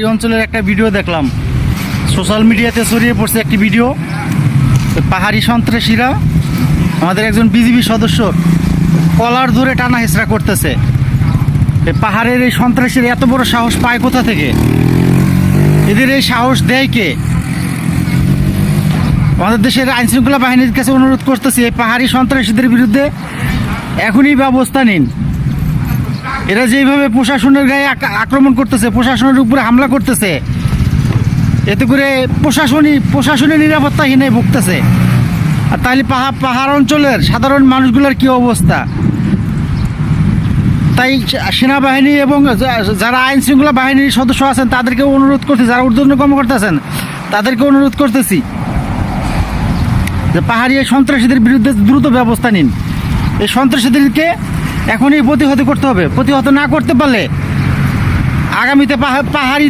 এই অঞ্চলের একটা ভিডিও দেখলাম, সোশ্যাল মিডিয়াতে ছড়িয়ে পড়ছে একটি ভিডিও। পাহাড়ি সন্ত্রাসীরা আমাদের একজন বিজিবি সদস্য কলার ধরে টানা হেঁচড়া করতেছে। পাহাড়ের এই সন্ত্রাসীরা এত বড় সাহস পায় কোথা থেকে? এদের এই সাহস দেয় কে? আমাদের দেশের আইনশৃঙ্খলা বাহিনীর কাছে অনুরোধ করতেছি, এই পাহাড়ি সন্ত্রাসীদের বিরুদ্ধে এখনই ব্যবস্থা নিন। এরা যেইভাবে প্রশাসনের গায়ে আক্রমণ করতেছে, প্রশাসনের উপরে হামলা করতেছে, এতে করে প্রশাসনের নিরাপত্তাহীনে ভুগতেছে। আর তাহলে পাহাড় অঞ্চলের সাধারণ মানুষগুলোর কি অবস্থা? তাই সেনাবাহিনী এবং যারা আইন শৃঙ্খলা বাহিনীর সদস্য আছেন তাদেরকে অনুরোধ করতেছি, যারা ঊর্ধ্বতন কর্মকর্তা আছেন তাদেরকে অনুরোধ করতেছি যে পাহাড়ি এই সন্ত্রাসীদের বিরুদ্ধে দ্রুত ব্যবস্থা নিন। এই সন্ত্রাসীদেরকে এখনই প্রতিহত করতে হবে। প্রতিহত না করতে পারলে আগামীতে পাহাড়ি